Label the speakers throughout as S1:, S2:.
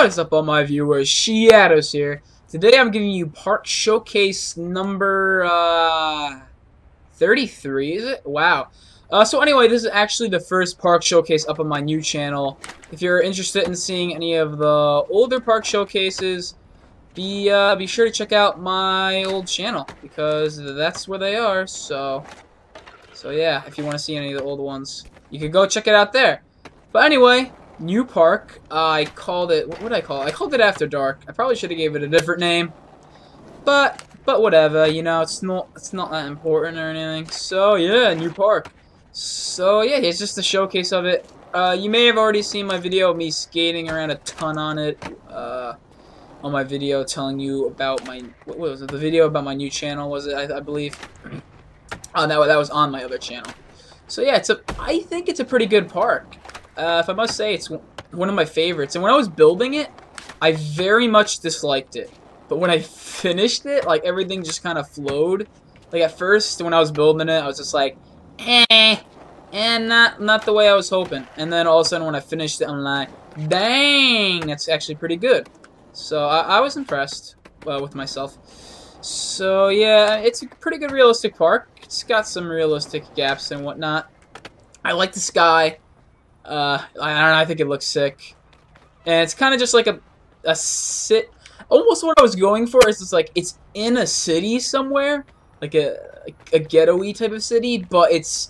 S1: What is up, all my viewers? SHadOWz here. Today I'm giving you Park Showcase number 33, is it? Wow. So anyway, this is actually the first Park Showcase up on my new channel. If you're interested in seeing any of the older Park Showcases, be sure to check out my old channel, because that's where they are. So yeah, if you want to see any of the old ones, you can go check it out there. But anyway, new park. I called it, what did I call it? I called it After Dark. I probably should have gave it a different name, but whatever, you know, it's not that important or anything. So yeah, new park. So yeah, here's just a showcase of it. You may have already seen my video of me skating around a ton on it. On my video telling you about my, what was it? The video about my new channel, was it? I believe. That was on my other channel. So yeah, I think it's a pretty good park. If I must say, it's one of my favorites. And when I was building it, I very much disliked it. But when I finished it, like, everything just kind of flowed. Like, at first, when I was building it, I was just like, and not the way I was hoping. And then all of a sudden, when I finished it, I'm like, dang, that's actually pretty good. So I was impressed with myself. So yeah, it's a pretty good realistic park. It's got some realistic gaps and whatnot. I like the sky. I don't know, I think it looks sick. And it's kind of just like almost what I was going for is just like, it's in a city somewhere, like a ghetto-y type of city, but it's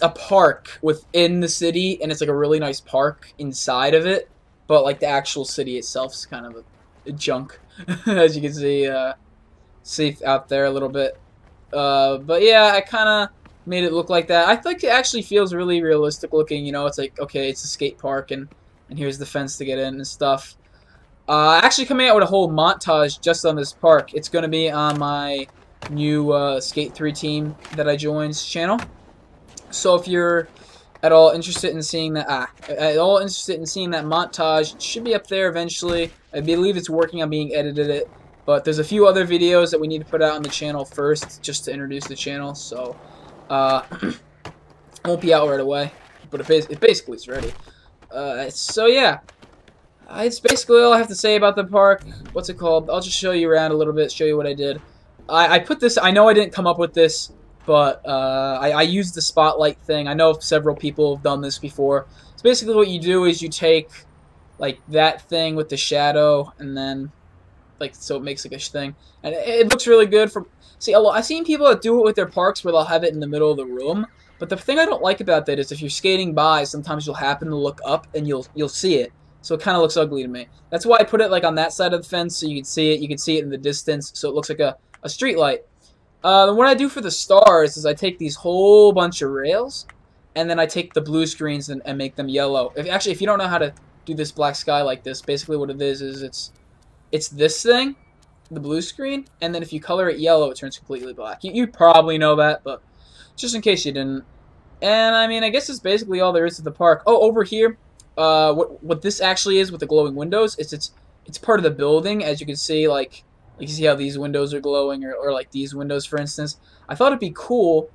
S1: a park within the city, and it's like a really nice park inside of it, but like the actual city itself is kind of a junk, as you can see out there a little bit. But yeah, I kind of made it look like that. I think it actually feels really realistic looking. You know, it's like, okay, it's a skate park, and here's the fence to get in and stuff. Actually coming out with a whole montage just on this park. It's going to be on my new Skate 3 team that I joined channel. So if you're at all interested in seeing that, montage, it should be up there eventually. I believe it's working on being edited. But there's a few other videos that we need to put out on the channel first, just to introduce the channel. So it won't be out right away, but it basically is ready. So yeah, it's basically all I have to say about the park. What's it called? I'll just show you around a little bit, show you what I did. I put this, I know I didn't come up with this, but I used the spotlight thing. I know several people have done this before. So basically what you do is you take like that thing with the shadow, and then like, so it makes like a thing, and it looks really good. I've seen people that do it with their parks where they'll have it in the middle of the room, but the thing I don't like about that is if you're skating by, sometimes you'll happen to look up and you'll see it, so it kind of looks ugly to me. That's why I put it like on that side of the fence, so you can see it. You can see it in the distance, so it looks like a street light. What I do for the stars is I take these whole bunch of rails, and then I take the blue screens and make them yellow. If you don't know how to do this black sky like this, basically what it is it's this thing, the blue screen, and then if you color it yellow, it turns completely black. You probably know that, but just in case you didn't. And I mean, I guess that's basically all there is to the park. Oh, over here, what this actually is with the glowing windows, it's part of the building. As you can see, like you see how these windows are glowing, or like these windows, for instance. I thought it'd be cool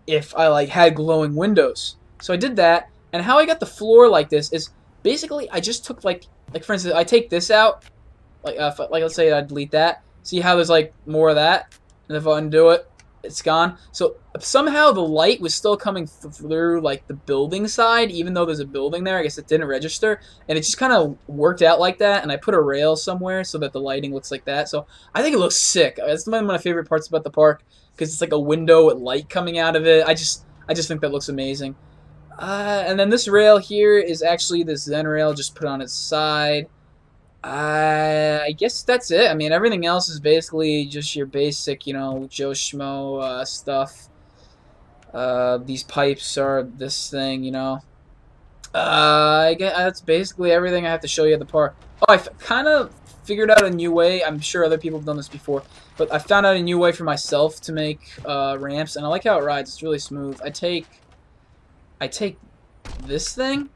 S1: if I like had glowing windows, so I did that. And how I got the floor like this is basically I just took like for instance, I take this out. Like let's say I delete that. See how there's like more of that, and if I undo it, it's gone. So somehow the light was still coming through like the building side, even though there's a building there. I guess it didn't register, and it just kind of worked out like that. And I put a rail somewhere so that the lighting looks like that. So I think it looks sick. That's one of my favorite parts about the park, because it's like a window with light coming out of it. I just think that looks amazing. And then this rail here is actually this Zen rail, just put on its side. I guess that's it. I mean, everything else is basically just your basic, you know, Joe Schmo stuff. These pipes are this thing, you know. I guess that's basically everything I have to show you at the park. Oh, I kind of figured out a new way. I'm sure other people have done this before, but I found out a new way for myself to make ramps, and I like how it rides. It's really smooth. I take this thing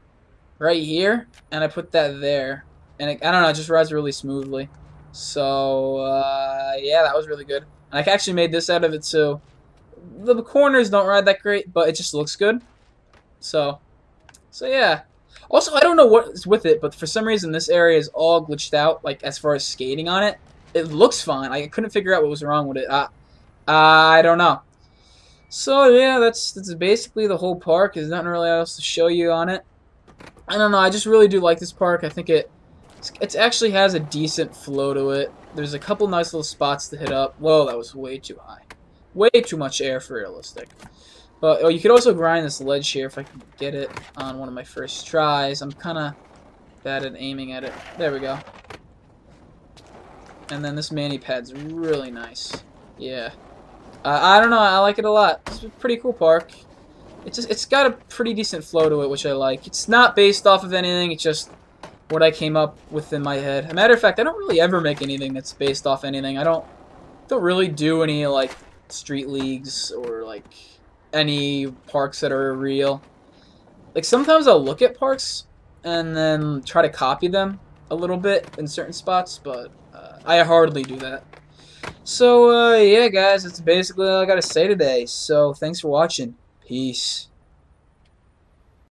S1: right here, and I put that there. And I don't know, it just rides really smoothly. So, yeah, that was really good. And I actually made this out of it, too. The corners don't ride that great, but it just looks good. So yeah. Also, I don't know what's with it, but for some reason this area is all glitched out, like as far as skating on it. It looks fine. I couldn't figure out what was wrong with it. I don't know. So yeah, that's basically the whole park. There's nothing really else to show you on it. I don't know. I just really do like this park. I think it actually has a decent flow to it. There's a couple nice little spots to hit up. Whoa, that was way too high. Way too much air for realistic. But you could also grind this ledge here if I can get it on one of my first tries. I'm kind of bad at aiming at it. There we go. And then this mani pad's really nice. Yeah. I don't know. I like it a lot. It's a pretty cool park. It's got a pretty decent flow to it, which I like. It's not based off of anything. It's just what I came up with in my head. As a matter of fact, I don't really ever make anything that's based off anything. I don't really do any like street leagues or like any parks that are real. Like sometimes I'll look at parks and then try to copy them a little bit in certain spots, but I hardly do that. So yeah, guys, that's basically all I gotta say today. So thanks for watching. Peace.